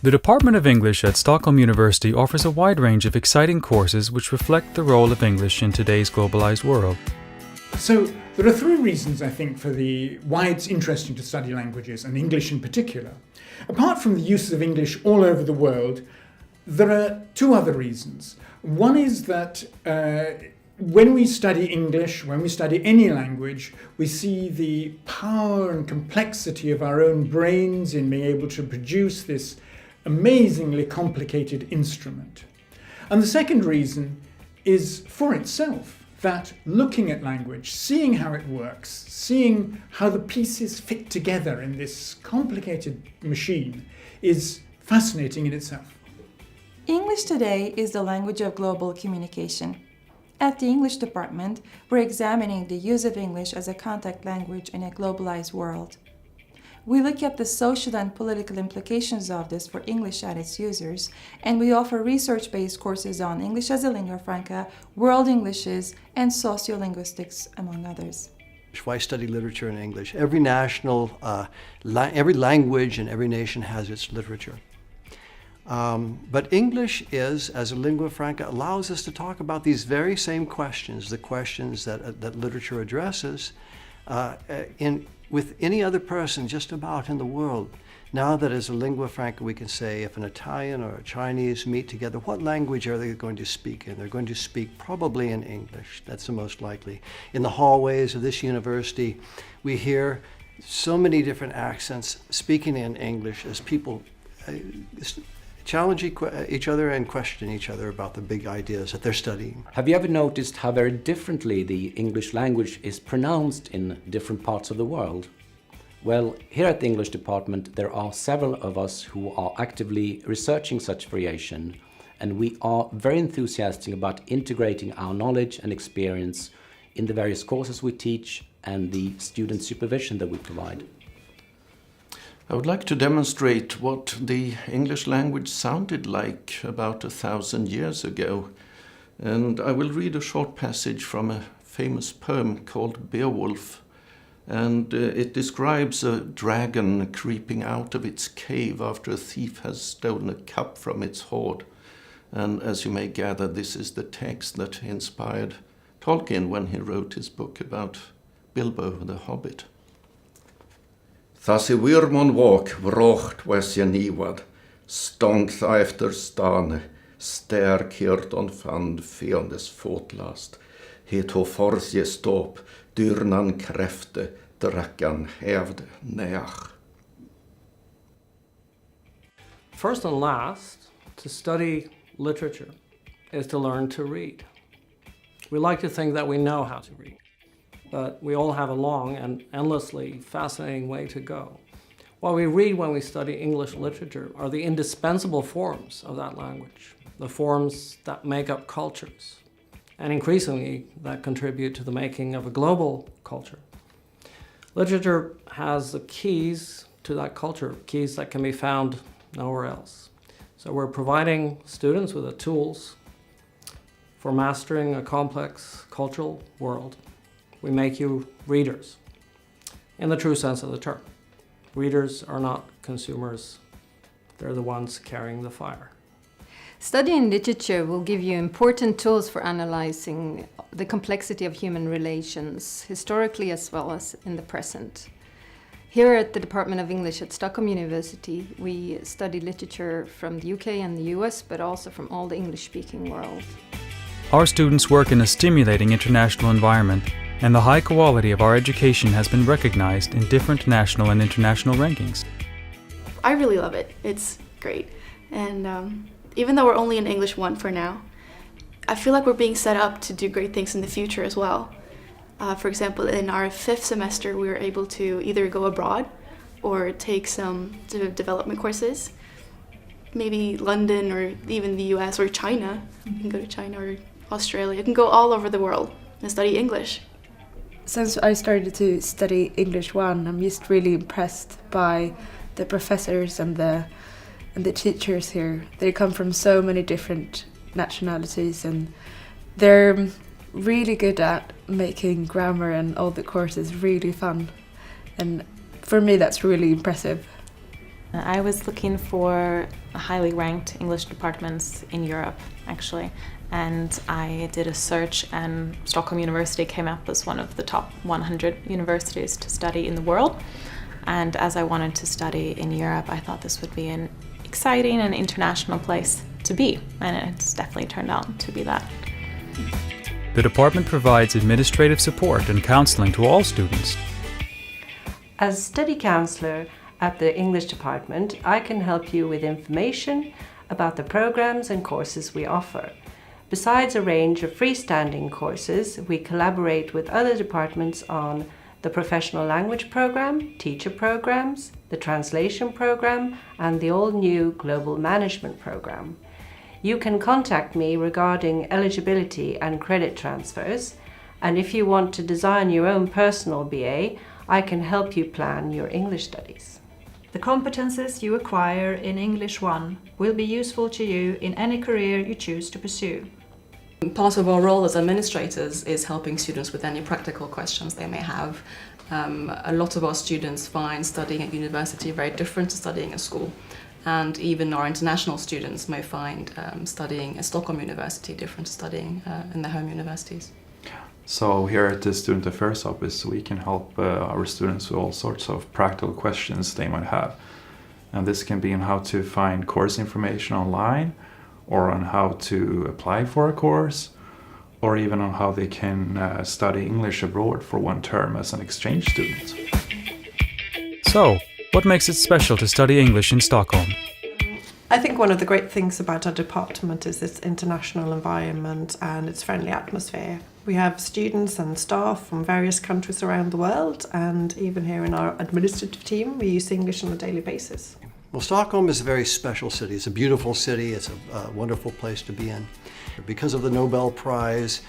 The Department of English at Stockholm University offers a wide range of exciting courses which reflect the role of English in today's globalized world. So there are three reasons, I think, for why it's interesting to study languages, and English in particular. Apart from the use of English all over the world, there are two other reasons. One is that when we study English, when we study any language, we see the power and complexity of our own brains in being able to produce this amazingly complicated instrument. And the second reason is for itself, that looking at language, seeing how it works, seeing how the pieces fit together in this complicated machine is fascinating in itself. English today is the language of global communication. At the English department, we're examining the use of English as a contact language in a globalized world. We look at the social and political implications of this for English and its users, and we offer research-based courses on English as a lingua franca, world Englishes, and sociolinguistics, among others. Why study literature in English? Every language and every nation has its literature. But English is, as a lingua franca, allows us to talk about these very same questions, the questions that literature addresses, with any other person just about in the world. Now that as a lingua franca we can say if an Italian or a Chinese meet together, what language are they going to speak in? They're going to speak probably in English. That's the most likely. In the hallways of this university, we hear so many different accents speaking in English as people challenge each other and question each other about the big ideas that they're studying. Have you ever noticed how very differently the English language is pronounced in different parts of the world? Well, here at the English department there are several of us who are actively researching such variation, and we are very enthusiastic about integrating our knowledge and experience in the various courses we teach and the student supervision that we provide. I would like to demonstrate what the English language sounded like about 1,000 years ago. And I will read a short passage from a famous poem called Beowulf. And it describes a dragon creeping out of its cave after a thief has stolen a cup from its hoard. And as you may gather, this is the text that inspired Tolkien when he wrote his book about Bilbo the Hobbit. Thas I wirmon walk vrocht was je niwad, stonk tha efter stane, sterk hirt on fand fiendes fotlast, het ho fors je stop, dyrnan krefte, drakkan hävde neach. First and last, to study literature is to learn to read. We like to think that we know how to read, but we all have a long and endlessly fascinating way to go. What we read when we study English literature are the indispensable forms of that language, the forms that make up cultures, and increasingly that contribute to the making of a global culture. Literature has the keys to that culture, keys that can be found nowhere else. So we're providing students with the tools for mastering a complex cultural world. We make you readers, in the true sense of the term. Readers are not consumers. They're the ones carrying the fire. Studying literature will give you important tools for analyzing the complexity of human relations, historically as well as in the present. Here at the Department of English at Stockholm University, we study literature from the UK and the US, but also from all the English-speaking world. Our students work in a stimulating international environment, and the high quality of our education has been recognized in different national and international rankings. I really love it. It's great. And even though we're only in English 1 for now, I feel like we're being set up to do great things in the future as well. For example, in our 5th semester, we were able to either go abroad or take some development courses. Maybe London or even the US or China. You can go to China or Australia. You can go all over the world and study English. Since I started to study English 1, I'm just really impressed by the professors and the teachers here. They come from so many different nationalities, and they're really good at making grammar and all the courses really fun. And for me, that's really impressive. I was looking for highly ranked English departments in Europe, actually, and I did a search, and Stockholm University came up as one of the top 100 universities to study in the world. And as I wanted to study in Europe, I thought this would be an exciting and international place to be, and it's definitely turned out to be that. The department provides administrative support and counseling to all students. As study counselor at the English department, I can help you with information about the programs and courses we offer. Besides a range of freestanding courses, we collaborate with other departments on the professional language program, teacher programs, the translation program, and the all-new global management program. You can contact me regarding eligibility and credit transfers, and if you want to design your own personal BA, I can help you plan your English studies. The competences you acquire in English 1 will be useful to you in any career you choose to pursue. Part of our role as administrators is helping students with any practical questions they may have. A lot of our students find studying at university very different to studying at school, and even our international students may find studying at Stockholm University different to studying in their home universities. So here at the Student Affairs Office we can help our students with all sorts of practical questions they might have. And this can be on how to find course information online, or on how to apply for a course, or even on how they can study English abroad for one term as an exchange student. So, what makes it special to study English in Stockholm? I think one of the great things about our department is its international environment and its friendly atmosphere. We have students and staff from various countries around the world, and even here in our administrative team we use English on a daily basis. Well, Stockholm is a very special city. It's a beautiful city. It's a wonderful place to be in. Because of the Nobel Prize,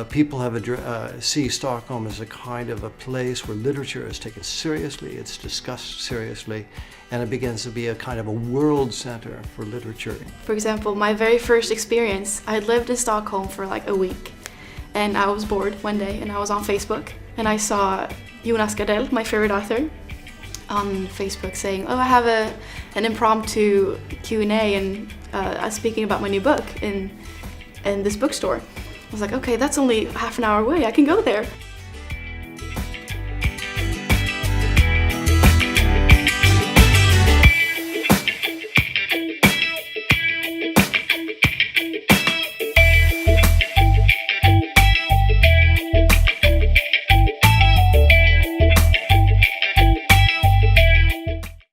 people have see Stockholm as a kind of a place where literature is taken seriously, it's discussed seriously, and it begins to be a kind of a world center for literature. For example, my very first experience, I had lived in Stockholm for like a week, and I was bored one day, and I was on Facebook, and I saw Jonas Gardell, my favorite author, on Facebook saying, oh, I have an impromptu Q&A and speaking about my new book in this bookstore. I was like, okay, that's only half an hour away, I can go there.